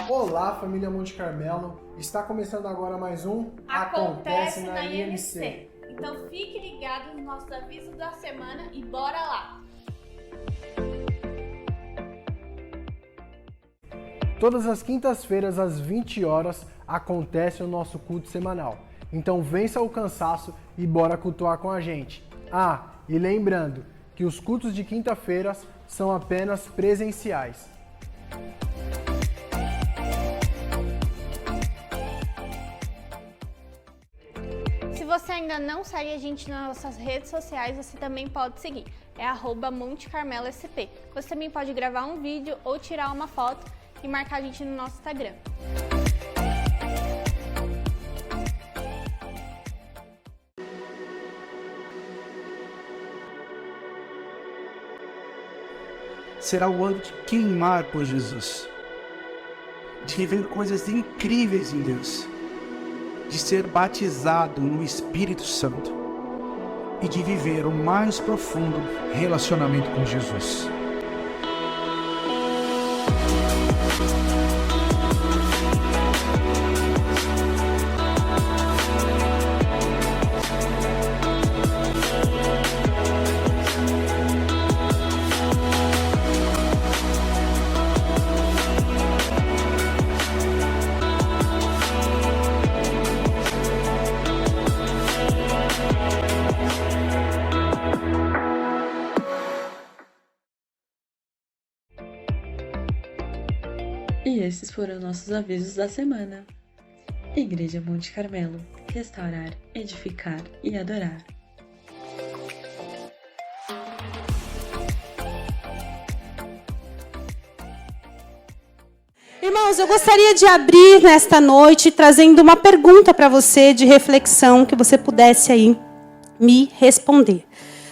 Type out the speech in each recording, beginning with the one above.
Olá, família Monte Carmelo. Está começando agora mais um Acontece na IMC. Então fique ligado nos nossos avisos da semana e bora lá! Todas as quintas-feiras, às 20 horas, acontece o nosso culto semanal. Então vença o cansaço e bora cultuar com a gente. E lembrando que os cultos de quinta-feiras são apenas presenciais. Se você ainda não segue a gente nas nossas redes sociais, você também pode seguir. É @MonteCarmeloSP. Você também pode gravar um vídeo ou tirar uma foto e marcar a gente no nosso Instagram. Será o ano de queimar por Jesus, de viver coisas incríveis em Deus, de ser batizado no Espírito Santo e de viver o mais profundo relacionamento com Jesus. E esses foram nossos avisos da semana. Igreja Monte Carmelo, restaurar, edificar e adorar. Irmãos, eu gostaria de abrir nesta noite trazendo uma pergunta para você de reflexão que você pudesse aí me responder.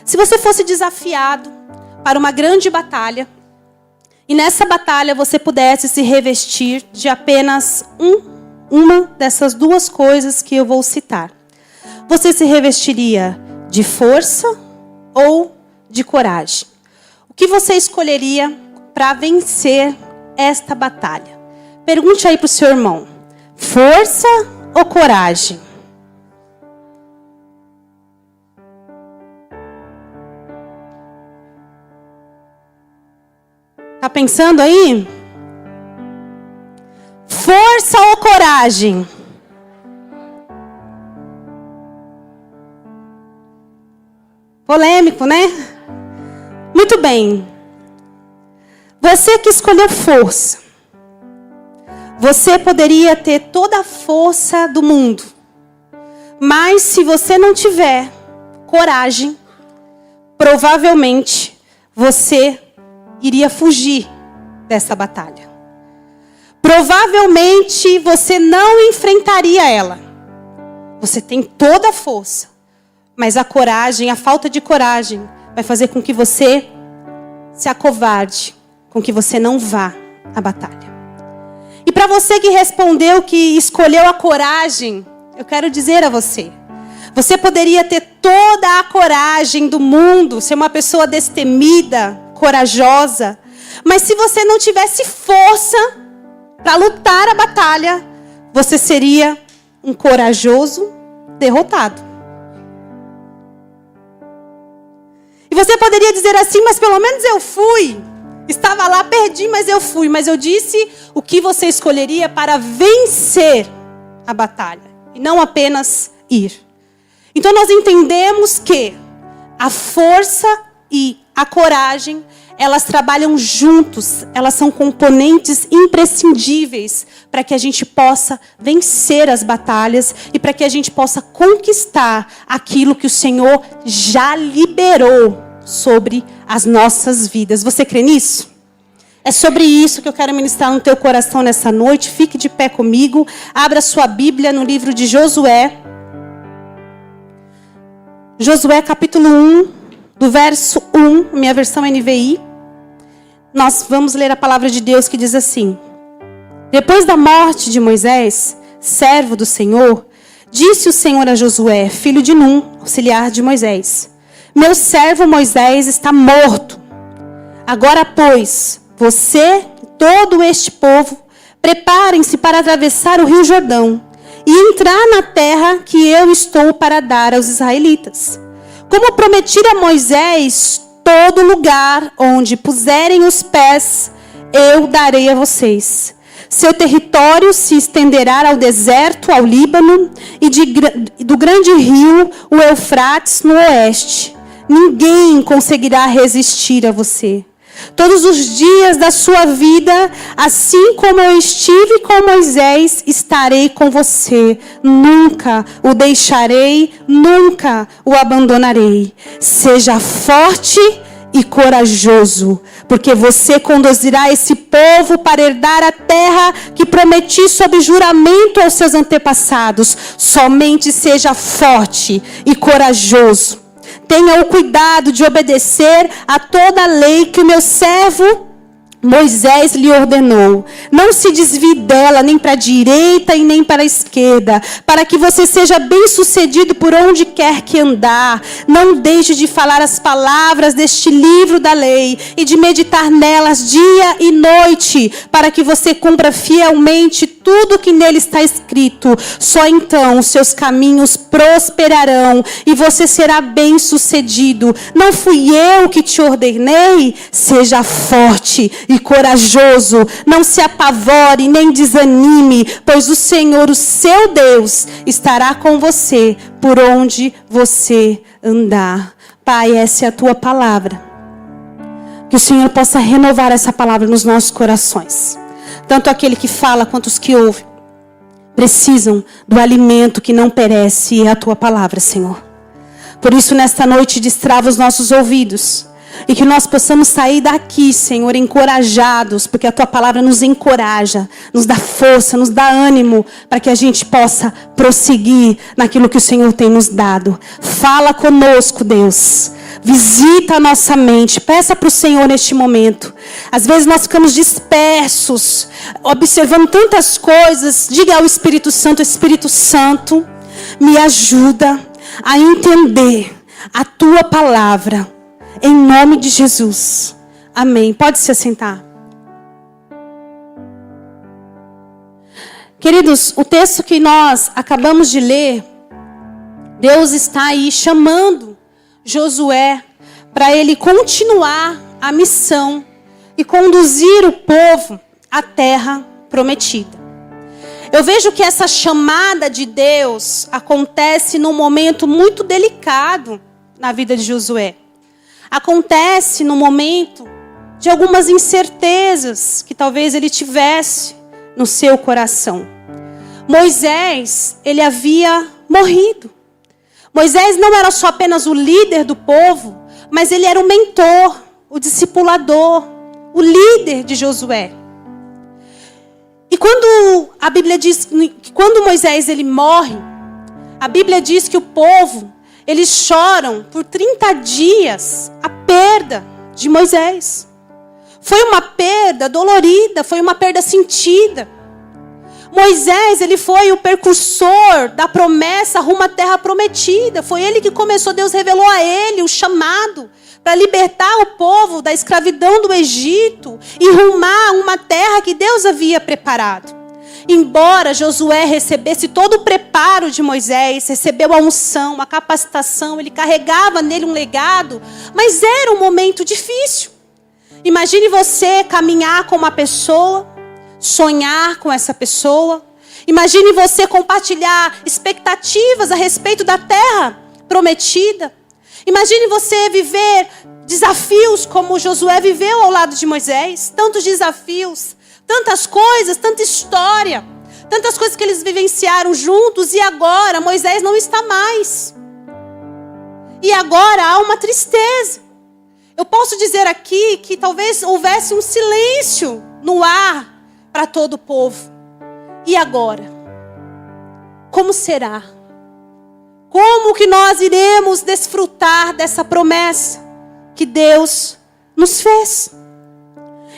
Se você fosse desafiado para uma grande batalha, e nessa batalha você pudesse se revestir de apenas uma dessas duas coisas que eu vou citar. Você se revestiria de força ou de coragem? O que você escolheria para vencer esta batalha? Pergunte aí para o seu irmão. Força ou coragem? Tá pensando aí? Força ou coragem? Polêmico, né? Muito bem. Você que escolheu força. Você poderia ter toda a força do mundo. Mas se você não tiver coragem, provavelmente você iria fugir dessa batalha. Provavelmente você não enfrentaria ela. Você tem toda a força, mas a coragem, a falta de coragem, vai fazer com que você se acovarde, com que você não vá à batalha. E para você que respondeu que escolheu a coragem, eu quero dizer a você, você poderia ter toda a coragem do mundo, ser uma pessoa destemida, corajosa, mas se você não tivesse força para lutar a batalha, você seria um corajoso derrotado. E você poderia dizer assim, mas pelo menos eu fui. Estava lá, perdi, mas eu fui. Mas eu disse o que você escolheria para vencer a batalha. E não apenas ir. Então nós entendemos que a força e a coragem, elas trabalham juntos. Elas são componentes imprescindíveis para que a gente possa vencer as batalhas e para que a gente possa conquistar aquilo que o Senhor já liberou sobre as nossas vidas. Você crê nisso? É sobre isso que eu quero ministrar no teu coração nessa noite. Fique de pé comigo. Abra sua Bíblia no livro de Josué. Josué capítulo 1, do verso 1, minha versão NVI. Nós vamos ler a palavra de Deus que diz assim: Depois da morte de Moisés, servo do Senhor, disse o Senhor a Josué, filho de Num, auxiliar de Moisés: Meu servo Moisés está morto. Agora, pois, você e todo este povo preparem-se para atravessar o rio Jordão e entrar na terra que eu estou para dar aos israelitas. Como prometi a Moisés, todo lugar onde puserem os pés, eu darei a vocês. Seu território se estenderá ao deserto, ao Líbano, e do grande rio, o Eufrates, no oeste. Ninguém conseguirá resistir a você. Todos os dias da sua vida, assim como eu estive com Moisés, estarei com você. Nunca o deixarei, nunca o abandonarei. Seja forte e corajoso, porque você conduzirá esse povo para herdar a terra que prometi sob juramento aos seus antepassados. Somente seja forte e corajoso. Tenha o cuidado de obedecer a toda a lei que o meu servo Moisés lhe ordenou. Não se desvie dela nem para a direita e nem para a esquerda, para que você seja bem-sucedido por onde quer que andar. Não deixe de falar as palavras deste livro da lei e de meditar nelas dia e noite, para que você cumpra fielmente tudo que nele está escrito. Só então os seus caminhos prosperarão e você será bem-sucedido. Não fui eu que te ordenei? Seja forte e corajoso, não se apavore nem desanime, pois o Senhor, o seu Deus, estará com você por onde você andar. Pai, essa é a tua palavra. Que o Senhor possa renovar essa palavra nos nossos corações. Tanto aquele que fala quanto os que ouvem precisam do alimento que não perece, e é a tua palavra, Senhor. Por isso, nesta noite, destrava os nossos ouvidos. E que nós possamos sair daqui, Senhor, encorajados, porque a tua palavra nos encoraja, nos dá força, nos dá ânimo, para que a gente possa prosseguir naquilo que o Senhor tem nos dado. Fala conosco, Deus. Visita a nossa mente. Peça para o Senhor neste momento. Às vezes nós ficamos dispersos, observando tantas coisas. Diga ao Espírito Santo, me ajuda a entender a tua palavra. Em nome de Jesus. Amém. Pode se assentar. Queridos, o texto que nós acabamos de ler, Deus está aí chamando Josué para ele continuar a missão e conduzir o povo à terra prometida. Eu vejo que essa chamada de Deus acontece num momento muito delicado na vida de Josué. Acontece no momento de algumas incertezas que talvez ele tivesse no seu coração. Moisés, ele havia morrido. Moisés não era só apenas o líder do povo, mas ele era o mentor, o discipulador, o líder de Josué. E quando a Bíblia diz que quando Moisés ele morre, a Bíblia diz que o povo eles choram por 30 dias a perda de Moisés. Foi uma perda dolorida, foi uma perda sentida. Moisés, ele foi o precursor da promessa rumo à terra prometida. Foi ele que começou, Deus revelou a ele o chamado para libertar o povo da escravidão do Egito e rumar uma terra que Deus havia preparado. Embora Josué recebesse todo o preparo de Moisés, recebeu a unção, a capacitação, ele carregava nele um legado, mas era um momento difícil. Imagine você caminhar com uma pessoa, sonhar com essa pessoa. Imagine você compartilhar expectativas a respeito da terra prometida. Imagine você viver desafios como Josué viveu ao lado de Moisés. Tantos desafios, tantas coisas, tanta história, tantas coisas que eles vivenciaram juntos, e agora Moisés não está mais. E agora há uma tristeza. Eu posso dizer aqui que talvez houvesse um silêncio no ar para todo o povo. E agora? Como será? Como que nós iremos desfrutar dessa promessa que Deus nos fez?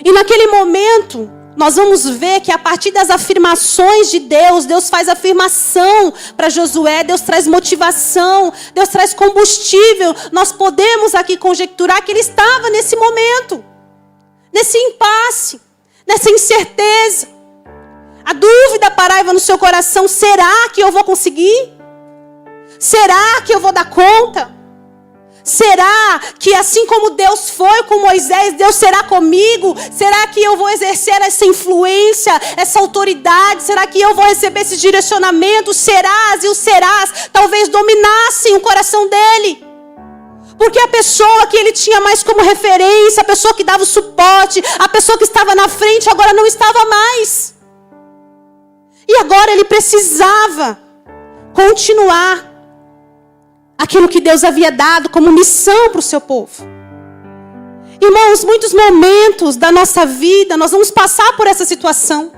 E naquele momento, nós vamos ver que a partir das afirmações de Deus, Deus faz afirmação para Josué, Deus traz motivação, Deus traz combustível. Nós podemos aqui conjecturar que ele estava nesse momento, nesse impasse, nessa incerteza. A dúvida parava no seu coração: será que eu vou conseguir? Será que eu vou dar conta? Será que assim como Deus foi com Moisés, Deus será comigo? Será que eu vou exercer essa influência, essa autoridade? Será que eu vou receber esse direcionamento? Os serás e os serás talvez dominassem o coração dele. Porque a pessoa que ele tinha mais como referência, a pessoa que dava o suporte, a pessoa que estava na frente, agora não estava mais. E agora ele precisava continuar aquilo que Deus havia dado como missão para o seu povo. Irmãos, muitos momentos da nossa vida, nós vamos passar por essa situação.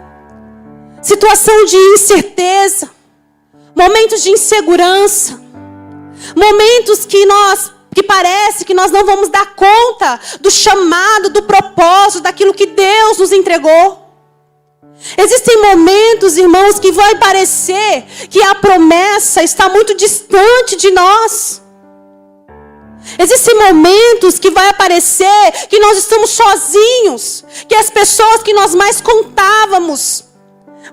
Situação de incerteza, momentos de insegurança, momentos que parece que nós não vamos dar conta do chamado, do propósito, daquilo que Deus nos entregou. Existem momentos, irmãos, que vai parecer que a promessa está muito distante de nós. Existem momentos que vai parecer que nós estamos sozinhos, que as pessoas que nós mais contávamos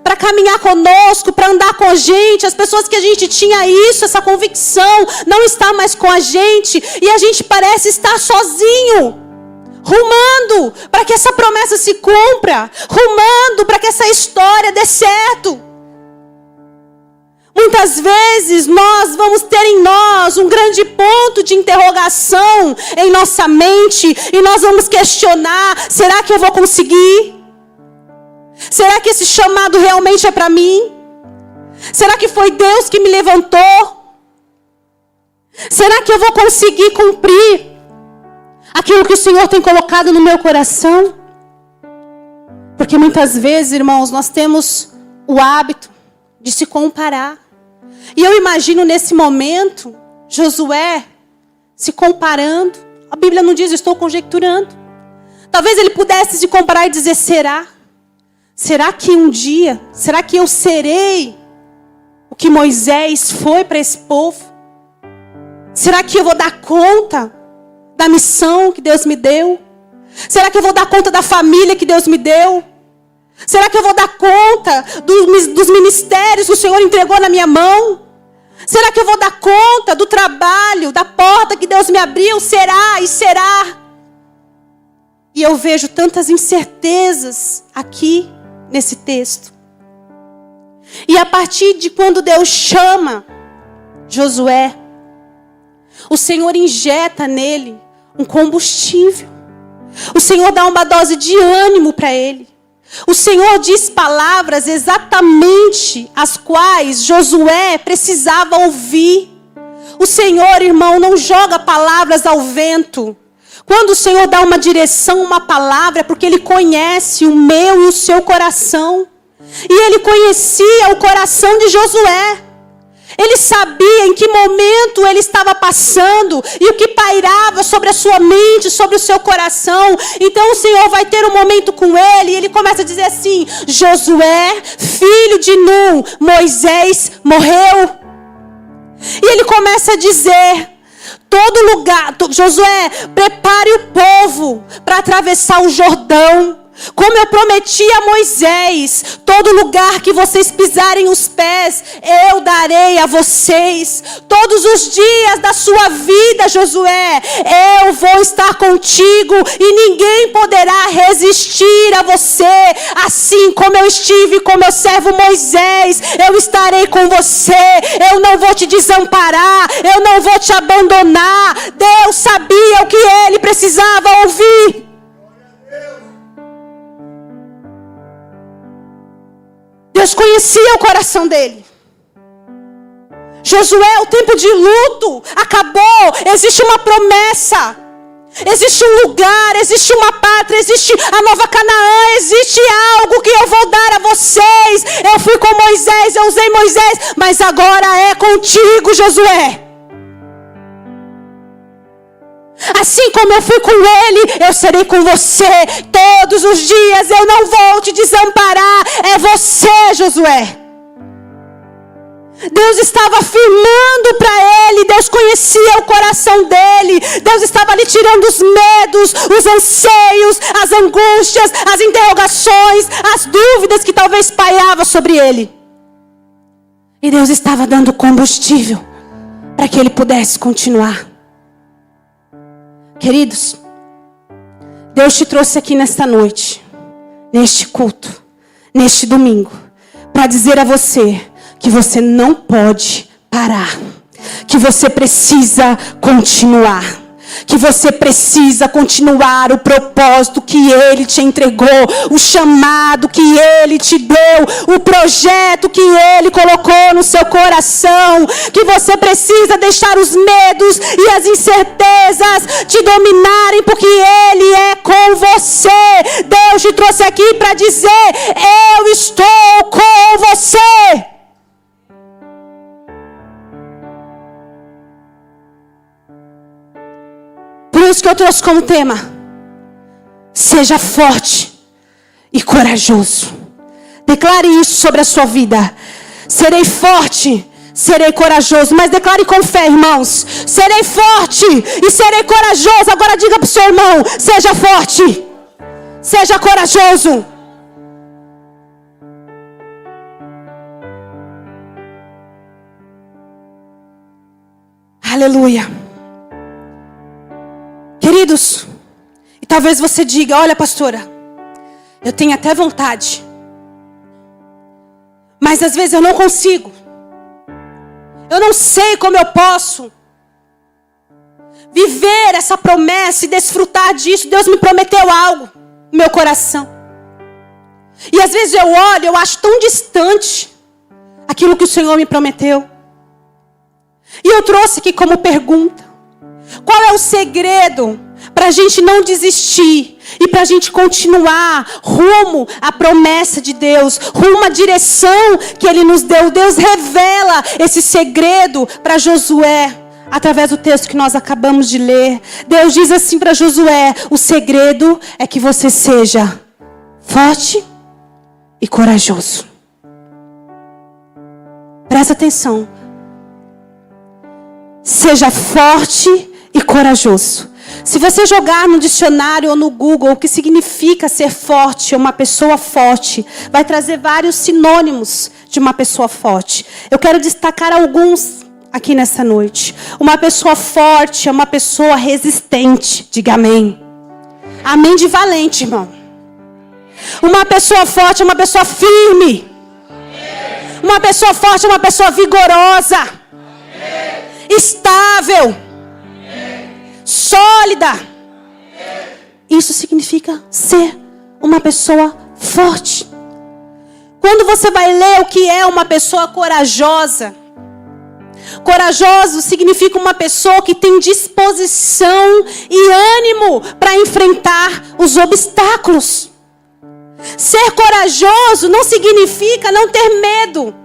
para caminhar conosco, para andar com a gente, as pessoas que a gente tinha essa convicção, não está mais com a gente, e a gente parece estar sozinho, rumando para que essa promessa se cumpra, rumando para que essa história dê certo. Muitas vezes nós vamos ter em nós um grande ponto de interrogação em nossa mente, e nós vamos questionar: será que eu vou conseguir? Será que esse chamado realmente é para mim? Será que foi Deus que me levantou? Será que eu vou conseguir cumprir aquilo que o Senhor tem colocado no meu coração? Porque muitas vezes, irmãos, nós temos o hábito de se comparar. E eu imagino nesse momento Josué se comparando. A Bíblia não diz, eu estou conjecturando. Talvez ele pudesse se comparar e dizer: será que um dia, será que eu serei o que Moisés foi para esse povo? Será que eu vou dar conta da missão que Deus me deu? Será que eu vou dar conta da família que Deus me deu? Será que eu vou dar conta dos ministérios que o Senhor entregou na minha mão? Será que eu vou dar conta do trabalho, da porta que Deus me abriu? Será e será? E eu vejo tantas incertezas aqui nesse texto. E a partir de quando Deus chama Josué, o Senhor injeta nele um combustível. O Senhor dá uma dose de ânimo para ele. O Senhor diz palavras exatamente as quais Josué precisava ouvir. O Senhor, irmão, não joga palavras ao vento. Quando o Senhor dá uma direção, uma palavra, é porque Ele conhece o meu e o seu coração. E Ele conhecia o coração de Josué. Ele sabia em que momento ele estava passando e o que pairava sobre a sua mente, sobre o seu coração. Então o Senhor vai ter um momento com ele e ele começa a dizer assim: Josué, filho de Nun, Moisés morreu. E ele começa a dizer: todo lugar, Josué, prepare o povo para atravessar o Jordão. Como eu prometi a Moisés, todo lugar que vocês pisarem os pés, eu darei a vocês. Todos os dias da sua vida, Josué, eu vou estar contigo e ninguém poderá resistir a você. Assim como eu estive com meu servo Moisés, eu estarei com você. Eu não vou te desamparar, eu não vou te abandonar. Deus sabia o que ele precisava ouvir. Deus conhecia o coração dele. Josué, o tempo de luto acabou. Existe uma promessa. Existe um lugar, existe uma pátria, existe a nova Canaã, existe algo que eu vou dar a vocês. Eu fui com Moisés, eu usei Moisés, mas agora é contigo, Josué. Assim como eu fui com ele, eu serei com você todos os dias. Eu não vou te desamparar. É você, Josué. Deus estava afirmando para ele, Deus conhecia o coração dele, Deus estava lhe tirando os medos, os anseios, as angústias, as interrogações, as dúvidas que talvez paiava sobre ele. E Deus estava dando combustível para que ele pudesse continuar. Queridos, Deus te trouxe aqui nesta noite, neste culto, neste domingo, para dizer a você que você não pode parar, que você precisa continuar, que você precisa continuar o propósito que Ele te entregou, o chamado que Ele te deu, o projeto que Ele colocou no seu coração, que você precisa deixar os medos e as incertezas te dominarem, porque Ele é com você. Deus te trouxe aqui para dizer: eu estou com você. Por isso que eu trouxe como tema: seja forte e corajoso. Declare isso sobre a sua vida. Serei forte, serei corajoso. Mas declare com fé, irmãos: serei forte e serei corajoso. Agora diga para o seu irmão: seja forte, seja corajoso. Aleluia. Queridos, e talvez você diga: olha, pastora, eu tenho até vontade, mas às vezes eu não consigo. Eu não sei como eu posso viver essa promessa e desfrutar disso. Deus me prometeu algo no meu coração. E às vezes eu olho, eu acho tão distante aquilo que o Senhor me prometeu. E eu trouxe aqui como pergunta: qual é o segredo para a gente não desistir e para a gente continuar rumo à promessa de Deus, rumo à direção que Ele nos deu? Deus revela esse segredo para Josué através do texto que nós acabamos de ler. Deus diz assim para Josué: o segredo é que você seja forte e corajoso. Presta atenção. Seja forte e corajoso. Se você jogar no dicionário ou no Google o que significa ser forte, uma pessoa forte, vai trazer vários sinônimos de uma pessoa forte. Eu quero destacar alguns aqui nessa noite. Uma pessoa forte é uma pessoa resistente. Diga amém. Amém de valente, irmão. Uma pessoa forte é uma pessoa firme. Uma pessoa forte é uma pessoa vigorosa, estável, sólida. Isso significa ser uma pessoa forte. Quando você vai ler o que é uma pessoa corajosa, corajoso significa uma pessoa que tem disposição e ânimo para enfrentar os obstáculos. Ser corajoso não significa não ter medo.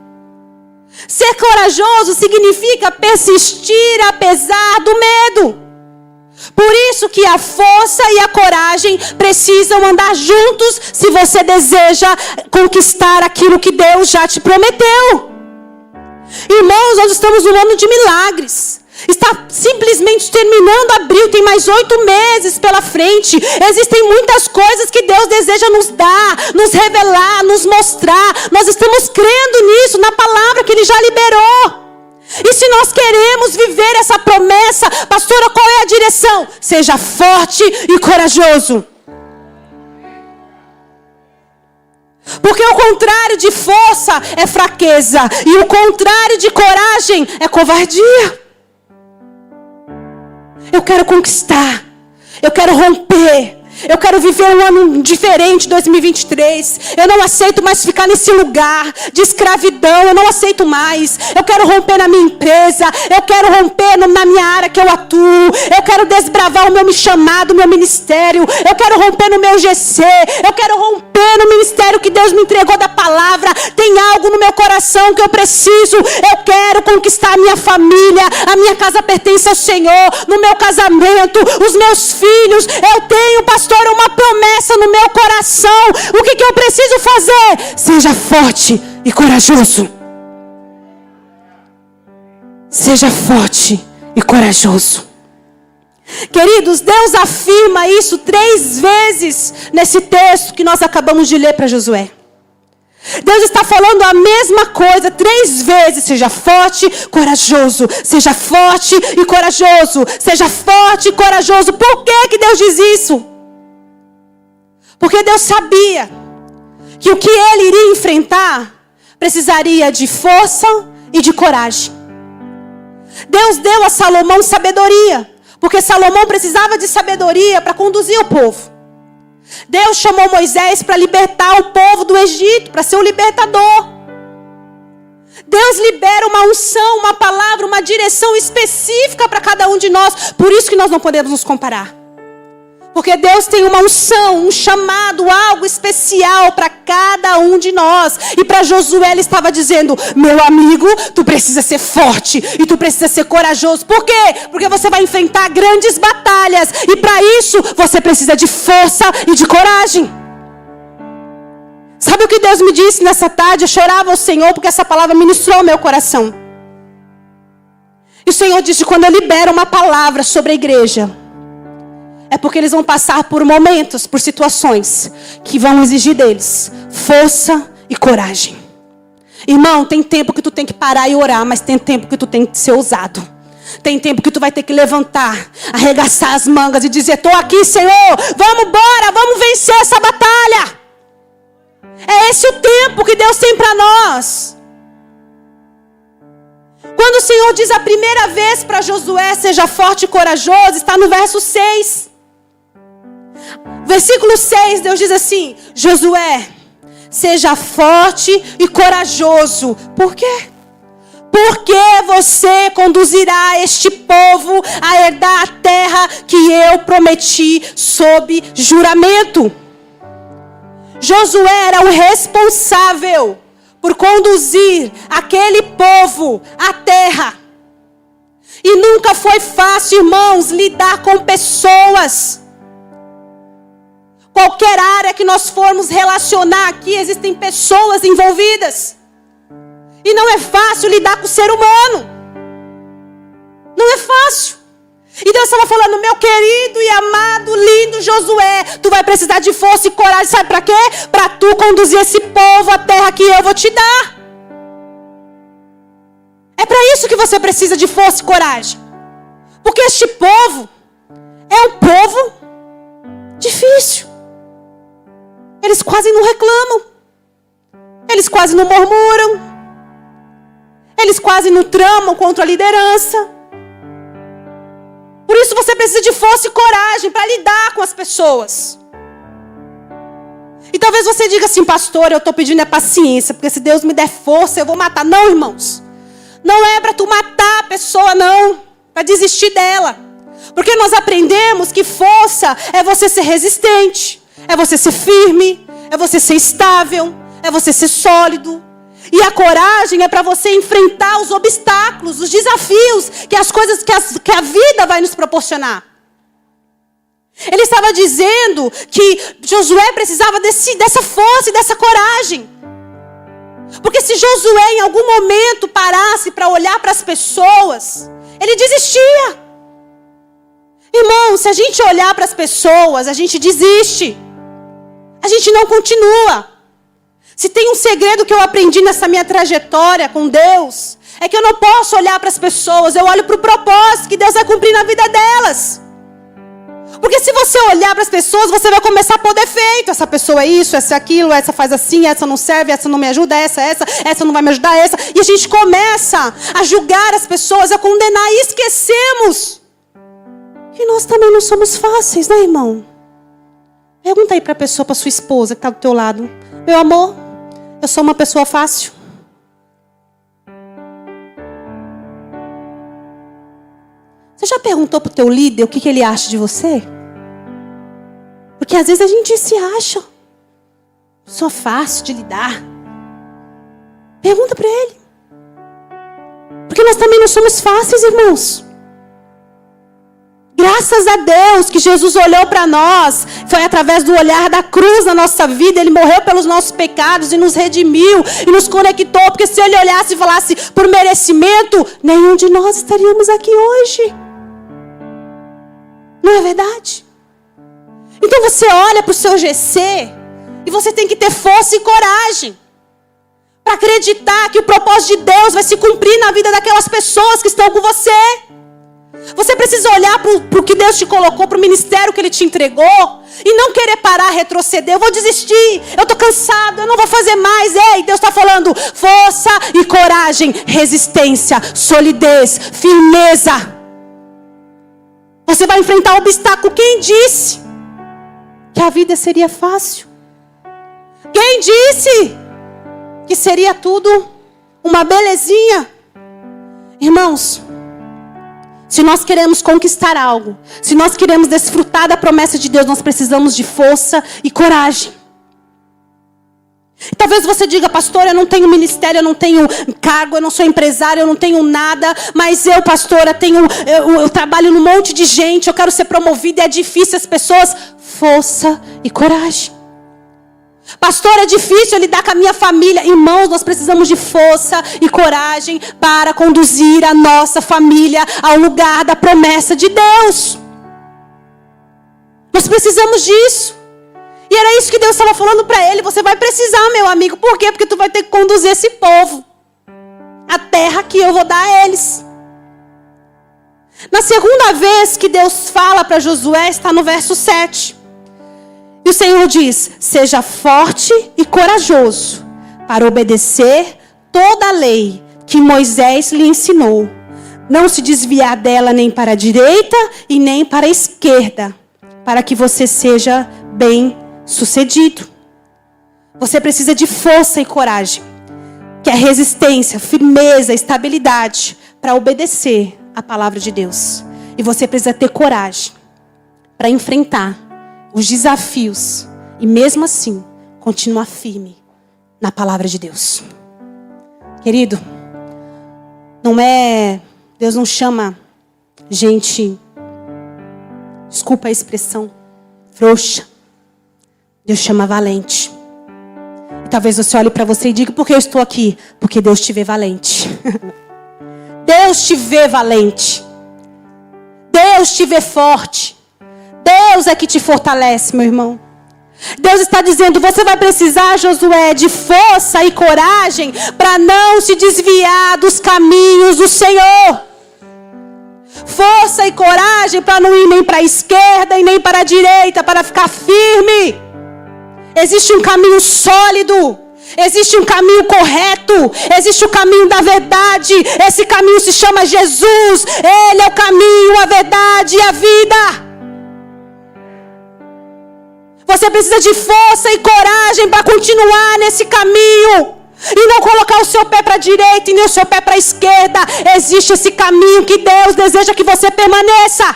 Ser corajoso significa persistir apesar do medo. Por isso que a força e a coragem precisam andar juntos se você deseja conquistar aquilo que Deus já te prometeu. Irmãos, nós estamos num ano de milagres. Está simplesmente terminando abril, tem mais 8 meses pela frente. Existem muitas coisas que Deus deseja nos dar, nos revelar, nos mostrar. Nós estamos crendo nisso, na palavra que Ele já liberou. E se nós queremos viver essa promessa, pastora, qual é a direção? Seja forte e corajoso. Porque o contrário de força é fraqueza, e o contrário de coragem é covardia. Eu quero conquistar, eu quero romper, eu quero viver um ano diferente, 2023. Eu não aceito mais ficar nesse lugar de escravidão, eu não aceito mais. Eu quero romper na minha empresa, eu quero romper na minha área que eu atuo. Eu quero desbravar o meu chamado, o meu ministério. Eu quero romper no meu GC, eu quero romper no ministério que Deus me entregou da palavra. Tem algo no meu coração que eu preciso. Eu quero conquistar a minha família, a minha casa pertence ao Senhor. No meu casamento, os meus filhos, eu tenho, pastor, uma promessa no meu coração. O que eu preciso fazer? Seja forte e corajoso. seja forte e corajoso. Queridos, Deus afirma isso 3 vezes nesse texto que nós acabamos de ler para Josué. Deus está falando a mesma coisa 3 vezes. Seja forte, corajoso. Seja forte e corajoso. Seja forte e corajoso. Por que Deus diz isso? Porque Deus sabia que o que ele iria enfrentar precisaria de força e de coragem. Deus deu a Salomão sabedoria, porque Salomão precisava de sabedoria para conduzir o povo. Deus chamou Moisés para libertar o povo do Egito, para ser o libertador. Deus libera uma unção, uma palavra, uma direção específica para cada um de nós. Por isso que nós não podemos nos comparar. Porque Deus tem uma unção, um chamado, algo especial para cada um de nós. E para Josué ele estava dizendo: meu amigo, tu precisa ser forte e tu precisa ser corajoso. Por quê? Porque você vai enfrentar grandes batalhas. E para isso você precisa de força e de coragem. Sabe o que Deus me disse nessa tarde? Eu chorava ao Senhor porque essa palavra ministrou ao meu coração. E o Senhor disse: quando eu libero uma palavra sobre a igreja, é porque eles vão passar por momentos, por situações que vão exigir deles força e coragem. Irmão, tem tempo que tu tem que parar e orar, mas tem tempo que tu tem que ser ousado. Tem tempo que tu vai ter que levantar, arregaçar as mangas e dizer: estou aqui, Senhor, vamos embora, vamos vencer essa batalha. É esse o tempo que Deus tem para nós. Quando o Senhor diz a primeira vez para Josué: seja forte e corajoso, está no verso 6. Versículo 6, Deus diz assim: Josué, seja forte e corajoso. Por quê? Porque você conduzirá este povo a herdar a terra que eu prometi sob juramento. Josué era o responsável por conduzir aquele povo à terra. E nunca foi fácil, irmãos, lidar com pessoas. Qualquer área que nós formos relacionar aqui, existem pessoas envolvidas. E não é fácil lidar com o ser humano. Não é fácil. E Deus estava falando: meu querido e amado, lindo Josué, tu vai precisar de força e coragem. Sabe para quê? Para tu conduzir esse povo à terra que eu vou te dar. É para isso que você precisa de força e coragem. Porque este povo é um povo difícil. Eles quase não reclamam. Eles quase não murmuram. Eles quase não tramam contra a liderança. Por isso você precisa de força e coragem para lidar com as pessoas. E talvez você diga assim: pastor, eu estou pedindo paciência, porque se Deus me der força eu vou matar. Não, irmãos. Não é para tu matar a pessoa, não. Para desistir dela. Porque nós aprendemos que força é você ser resistente. É você ser firme, é você ser estável, é você ser sólido. E a coragem é para você enfrentar os obstáculos, os desafios, que as coisas que a vida vai nos proporcionar. Ele estava dizendo que Josué precisava dessa força e dessa coragem. Porque se Josué em algum momento parasse para olhar para as pessoas, ele desistia. Irmão, se a gente olhar para as pessoas, a gente desiste. A gente não continua. Se tem um segredo que eu aprendi nessa minha trajetória com Deus, é que eu não posso olhar para as pessoas, eu olho para o propósito que Deus vai cumprir na vida delas. Porque se você olhar para as pessoas, você vai começar a pôr defeito. Essa pessoa é isso, essa é aquilo, essa faz assim, essa não serve, essa não me ajuda, essa não vai me ajudar, essa. E a gente começa a julgar as pessoas, a condenar e esquecemos que nós também não somos fáceis, né, irmão? Pergunta aí para a pessoa, para sua esposa que está do teu lado: meu amor, eu sou uma pessoa fácil? Você já perguntou para o teu líder o que ele acha de você? Porque às vezes a gente se acha pessoa fácil de lidar. Pergunta para ele. Porque nós também não somos fáceis, irmãos. Graças a Deus que Jesus olhou para nós. Foi através do olhar da cruz na nossa vida. Ele morreu pelos nossos pecados e nos redimiu e nos conectou. Porque se ele olhasse e falasse por merecimento, nenhum de nós estaríamos aqui hoje. Não é verdade? Então você olha para o seu GC e você tem que ter força e coragem para acreditar que o propósito de Deus vai se cumprir na vida daquelas pessoas que estão com você. Você precisa olhar para o que Deus te colocou, para o ministério que Ele te entregou, e não querer parar, retroceder. Eu vou desistir, eu estou cansado, eu não vou fazer mais. Ei, Deus está falando força e coragem, resistência, solidez, firmeza. Você vai enfrentar o obstáculo. Quem disse que a vida seria fácil? Quem disse que seria tudo uma belezinha? Irmãos, se nós queremos conquistar algo, se nós queremos desfrutar da promessa de Deus, nós precisamos de força e coragem. Talvez você diga, pastor, eu não tenho ministério, eu não tenho cargo, eu não sou empresário, eu não tenho nada, mas eu, pastora, eu trabalho num monte de gente, eu quero ser promovida, é difícil as pessoas. Força e coragem. Pastor, é difícil lidar com a minha família. Irmãos, nós precisamos de força e coragem para conduzir a nossa família ao lugar da promessa de Deus. Nós precisamos disso. E era isso que Deus estava falando para ele. Você vai precisar, meu amigo. Por quê? Porque tu vai ter que conduzir esse povo à terra que eu vou dar a eles. Na segunda vez que Deus fala para Josué, está no verso 7. E o Senhor diz: seja forte e corajoso para obedecer toda a lei que Moisés lhe ensinou. Não se desviar dela nem para a direita e nem para a esquerda, para que você seja bem-sucedido. Você precisa de força e coragem, que é resistência, firmeza, estabilidade, para obedecer a palavra de Deus. E você precisa ter coragem para enfrentar os desafios e mesmo assim continuar firme na palavra de Deus. Querido, Deus não chama gente, desculpa a expressão, frouxa. Deus chama valente. E talvez você olhe para você e diga: por que eu estou aqui? Porque Deus te vê valente. Deus te vê valente. Deus te vê forte. Deus é que te fortalece, meu irmão. Deus está dizendo: você vai precisar, Josué, de força e coragem para não se desviar dos caminhos do Senhor. Força e coragem para não ir nem para a esquerda e nem para a direita, para ficar firme. Existe um caminho sólido. Existe um caminho correto. Existe o caminho da verdade. Esse caminho se chama Jesus. Ele é o caminho, a verdade e a vida. Você precisa de força e coragem para continuar nesse caminho. E não colocar o seu pé para a direita e nem o seu pé para a esquerda. Existe esse caminho que Deus deseja que você permaneça.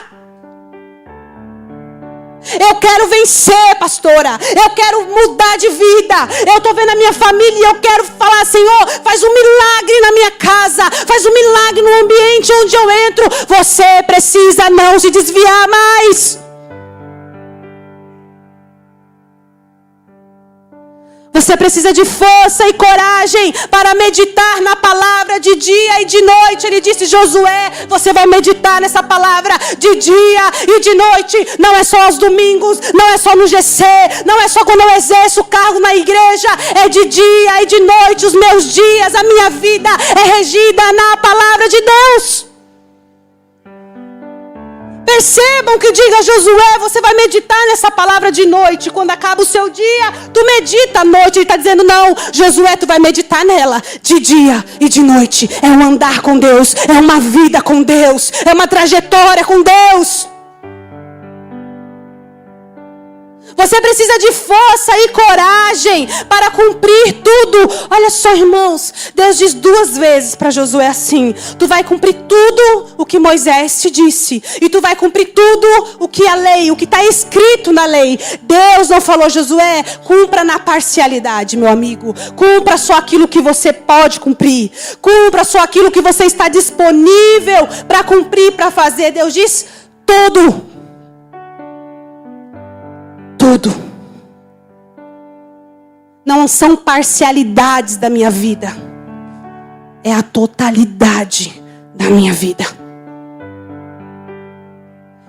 Eu quero vencer, pastora. Eu quero mudar de vida. Eu estou vendo a minha família e eu quero falar: Senhor, faz um milagre na minha casa. Faz um milagre no ambiente onde eu entro. Você precisa não se desviar mais. Você precisa de força e coragem para meditar na palavra de dia e de noite. Ele disse: Josué, você vai meditar nessa palavra de dia e de noite. Não é só aos domingos, não é só no GC, não é só quando eu exerço o cargo na igreja. É de dia e de noite. Os meus dias, a minha vida é regida na palavra de Deus. Percebam que diga Josué: você vai meditar nessa palavra de noite. Quando acaba o seu dia, tu medita à noite. Ele está dizendo: não, Josué, tu vai meditar nela de dia e de noite. É um andar com Deus, é uma vida com Deus, é uma trajetória com Deus. Você precisa de força e coragem para cumprir tudo. Olha só, irmãos, Deus diz 2 vezes para Josué assim: tu vai cumprir tudo o que Moisés te disse, e tu vai cumprir tudo o que a lei, o que está escrito na lei. Deus não falou: Josué, cumpra na parcialidade, meu amigo. Cumpra só aquilo que você pode cumprir. Cumpra só aquilo que você está disponível para cumprir, para fazer. Deus diz tudo. Tudo. Não são parcialidades da minha vida. É a totalidade da minha vida.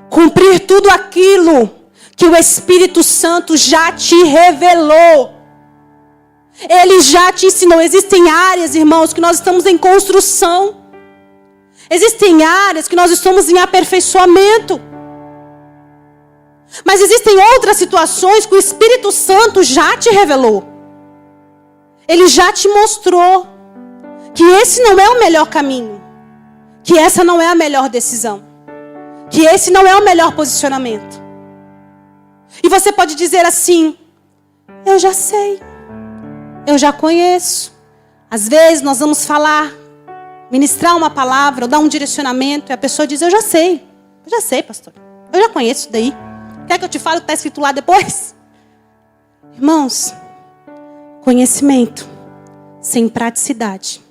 Cumprir tudo aquilo que o Espírito Santo já te revelou. Ele já te ensinou. Existem áreas, irmãos, que nós estamos em construção. Existem áreas que nós estamos em aperfeiçoamento. Mas existem outras situações que o Espírito Santo já te revelou. Ele já te mostrou que esse não é o melhor caminho. Que essa não é a melhor decisão. Que esse não é o melhor posicionamento. E você pode dizer assim: eu já sei. Eu já conheço. Às vezes nós vamos falar, ministrar uma palavra, ou dar um direcionamento, e a pessoa diz: eu já sei, pastor. Eu já conheço isso daí. Quer que eu te fale o que está escrito lá depois? Irmãos, conhecimento sem praticidade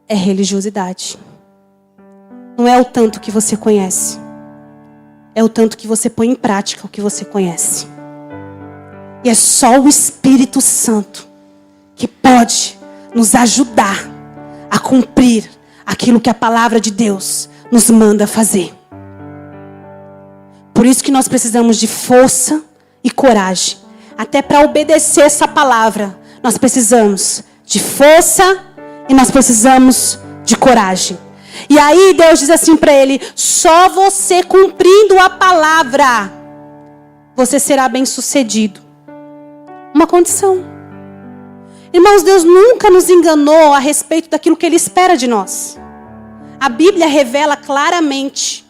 é religiosidade. Não é o tanto que você conhece, é o tanto que você põe em prática o que você conhece. E é só o Espírito Santo que pode nos ajudar a cumprir aquilo que a palavra de Deus nos manda fazer. Por isso que nós precisamos de força e coragem. Até para obedecer essa palavra, nós precisamos de força e nós precisamos de coragem. E aí Deus diz assim para ele: só você cumprindo a palavra, você será bem-sucedido. Uma condição. Irmãos, Deus nunca nos enganou a respeito daquilo que Ele espera de nós. A Bíblia revela claramente,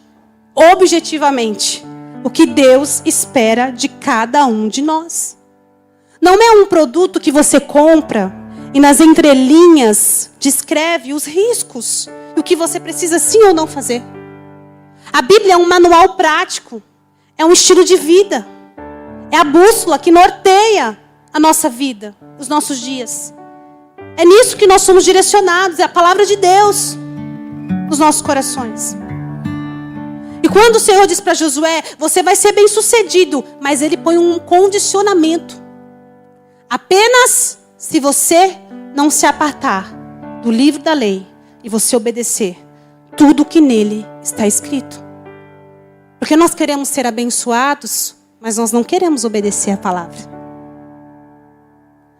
objetivamente, o que Deus espera de cada um de nós. Não é um produto que você compra e nas entrelinhas descreve os riscos e o que você precisa sim ou não fazer. A Bíblia é um manual prático, é um estilo de vida, é a bússola que norteia a nossa vida, os nossos dias. É nisso que nós somos direcionados, é a palavra de Deus nos nossos corações. E quando o Senhor diz para Josué: você vai ser bem-sucedido, mas Ele põe um condicionamento. Apenas se você não se apartar do livro da lei e você obedecer tudo que nele está escrito. Porque nós queremos ser abençoados, mas nós não queremos obedecer a palavra.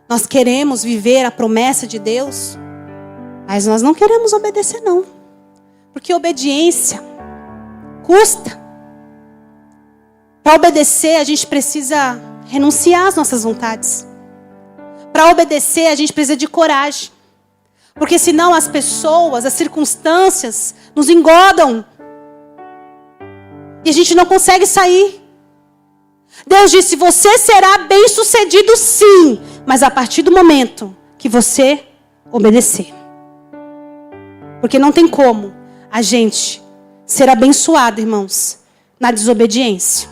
Nós queremos viver a promessa de Deus, mas nós não queremos obedecer não. Porque obediência custa. Para obedecer a gente precisa renunciar às nossas vontades. Para obedecer a gente precisa de coragem. Porque senão as pessoas, as circunstâncias nos engodam. E a gente não consegue sair. Deus disse: você será bem-sucedido sim, mas a partir do momento que você obedecer. Porque não tem como a gente ser abençoado, irmãos, na desobediência.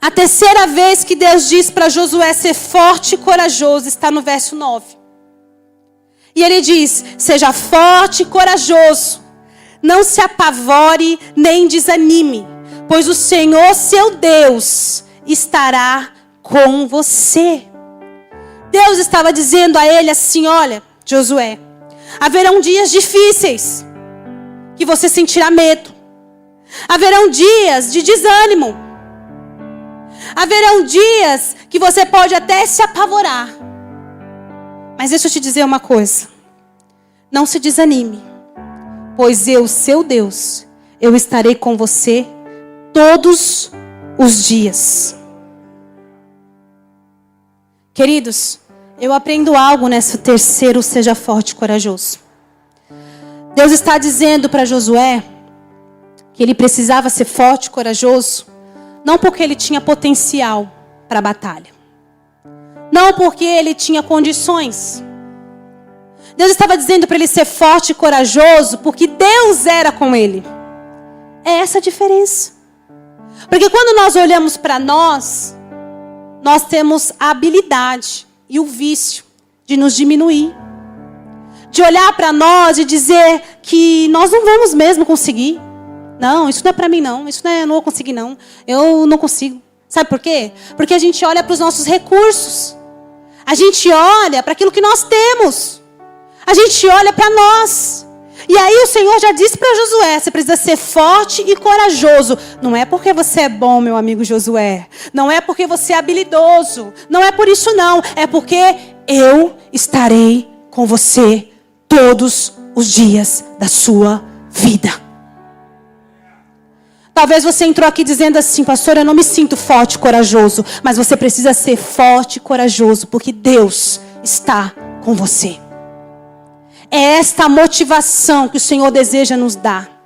A terceira vez que Deus diz para Josué ser forte e corajoso está no verso 9. E ele diz: seja forte e corajoso, não se apavore nem desanime, pois o Senhor seu Deus estará com você. Deus estava dizendo a ele assim: olha, Josué, haverão dias difíceis, que você sentirá medo. Haverão dias de desânimo. Haverão dias que você pode até se apavorar. Mas deixa eu te dizer uma coisa. Não se desanime, pois eu, seu Deus, eu estarei com você todos os dias. Queridos, eu aprendo algo nesse terceiro: seja forte e corajoso. Deus está dizendo para Josué que ele precisava ser forte e corajoso, não porque ele tinha potencial para a batalha, não porque ele tinha condições. Deus estava dizendo para ele ser forte e corajoso porque Deus era com ele. É essa a diferença. Porque quando nós olhamos para nós temos a habilidade e o vício de nos diminuir. De olhar para nós e dizer que nós não vamos mesmo conseguir. Não, isso não é para mim não. Isso não, eu não vou conseguir não. Eu não consigo. Sabe por quê? Porque a gente olha para os nossos recursos. A gente olha para aquilo que nós temos. A gente olha para nós. E aí o Senhor já disse para Josué, você precisa ser forte e corajoso. Não é porque você é bom, meu amigo Josué. Não é porque você é habilidoso. Não é por isso não. É porque eu estarei com você todos os dias da sua vida. Talvez você entrou aqui dizendo assim, pastor, eu não me sinto forte e corajoso. Mas você precisa ser forte e corajoso, porque Deus está com você. É esta motivação que o Senhor deseja nos dar.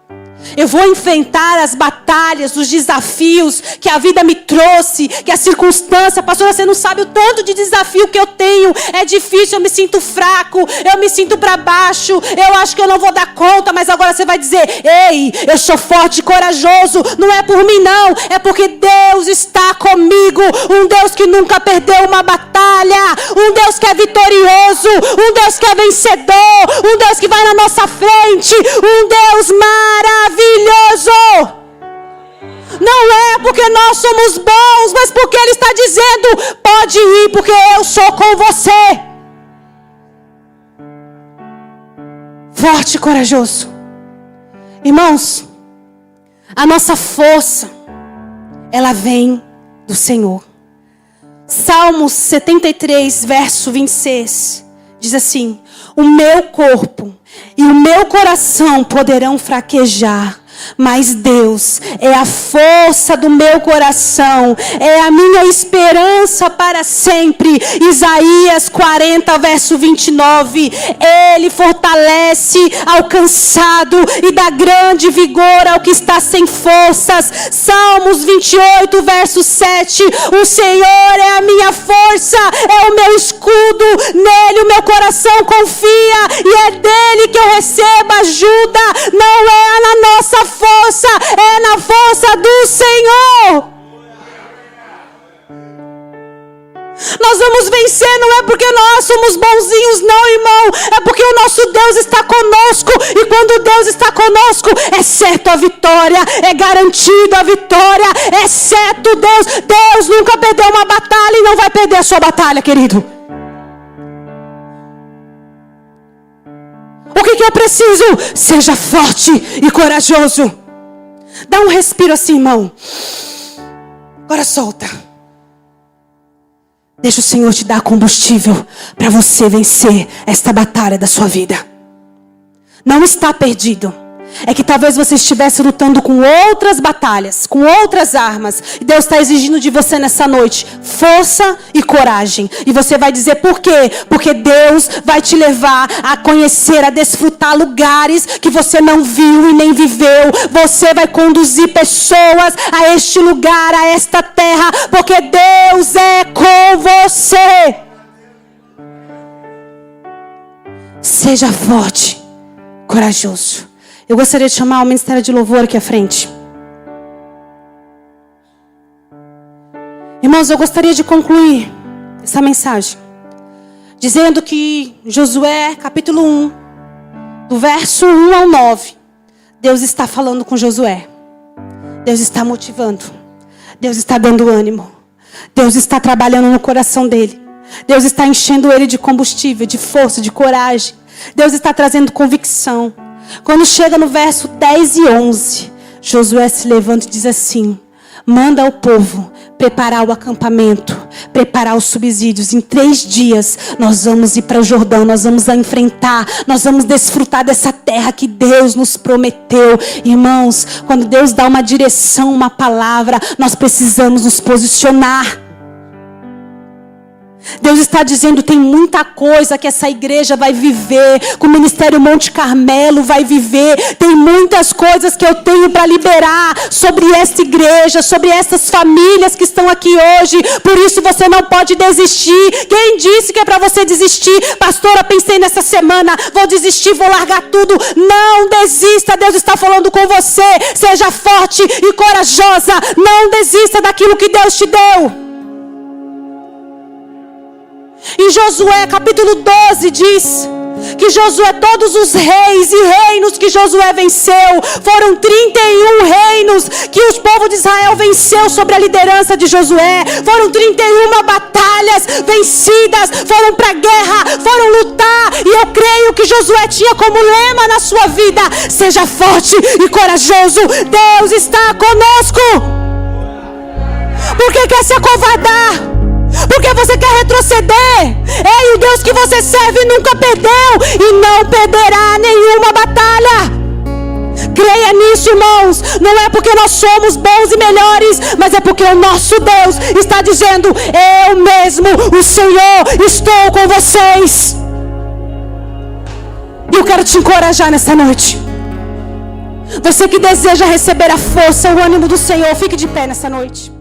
Eu vou enfrentar as batalhas, os desafios que a vida me trouxe, que a circunstância, pastora, você não sabe o tanto de desafio que eu tenho. É difícil, eu me sinto fraco, eu me sinto para baixo, eu acho que eu não vou dar conta, mas agora você vai dizer, ei, eu sou forte e corajoso, não é por mim não, é porque Deus está comigo, um Deus que nunca perdeu uma batalha, um Deus que é vitorioso, um Deus que é vencedor, um Deus que vai na nossa frente, um Deus maravilhoso. Não é porque nós somos bons, mas porque Ele está dizendo, pode ir, porque eu sou com você. Forte e corajoso. Irmãos, a nossa força, ela vem do Senhor. Salmos 73, verso 26, diz assim, o meu corpo e o meu coração poderão fraquejar, mas Deus é a força do meu coração, é a minha esperança para sempre. Isaías 40, verso 29. Ele fortalece ao cansado e dá grande vigor ao que está sem forças. Salmos 28, verso 7. O Senhor é a minha força, é o meu escudo, nele o meu coração confia e é dele que eu recebo ajuda. Não é na nossa força, é na força do Senhor. Nós vamos vencer, não é porque nós somos bonzinhos, não, irmão. É porque o nosso Deus está conosco. E quando Deus está conosco, é certo a vitória, é garantido a vitória, é certo Deus. Deus nunca perdeu uma batalha e não vai perder a sua batalha, querido. O que eu preciso? Seja forte e corajoso. Dá um respiro assim, irmão. Agora solta. Deixa o Senhor te dar combustível para você vencer esta batalha da sua vida. Não está perdido. É que talvez você estivesse lutando com outras batalhas, com outras armas. E Deus está exigindo de você nessa noite força e coragem. E você vai dizer por quê? Porque Deus vai te levar a conhecer, a desfrutar lugares que você não viu e nem viveu. Você vai conduzir pessoas a este lugar, a esta terra, porque Deus é com você. Seja forte, corajoso. Eu gostaria de chamar o Ministério de Louvor aqui à frente. Irmãos, eu gostaria de concluir essa mensagem dizendo que Josué, capítulo 1, do verso 1 ao 9, Deus está falando com Josué. Deus está motivando. Deus está dando ânimo. Deus está trabalhando no coração dele. Deus está enchendo ele de combustível, de força, de coragem. Deus está trazendo convicção. Quando chega no verso 10 e 11, Josué se levanta e diz assim: manda ao povo preparar o acampamento, preparar os subsídios. Em 3 dias nós vamos ir para o Jordão, nós vamos enfrentar, nós vamos desfrutar dessa terra que Deus nos prometeu. Irmãos, quando Deus dá uma direção, uma palavra, nós precisamos nos posicionar. Deus está dizendo, tem muita coisa que essa igreja vai viver, que o Ministério Monte Carmelo vai viver. Tem muitas coisas que eu tenho para liberar sobre esta igreja, sobre essas famílias que estão aqui hoje. Por isso você não pode desistir. Quem disse que é para você desistir? Pastora, pensei nessa semana, vou desistir, vou largar tudo. Não desista, Deus está falando com você. Seja forte e corajosa. Não desista daquilo que Deus te deu. Em Josué capítulo 12 diz que Josué, todos os reis e reinos que Josué venceu, foram 31 reinos que o povo de Israel venceu sobre a liderança de Josué. Foram 31 batalhas vencidas, foram para a guerra, foram lutar. E eu creio que Josué tinha como lema na sua vida: seja forte e corajoso, Deus está conosco. Por que quer se acovardar? Porque você quer retroceder? Ei, o Deus que você serve nunca perdeu e não perderá nenhuma batalha. Creia nisso, irmãos. Não é porque nós somos bons e melhores, mas é porque o nosso Deus está dizendo: eu mesmo, o Senhor, estou com vocês. E eu quero te encorajar nessa noite. Você que deseja receber a força, o ânimo do Senhor, fique de pé nessa noite.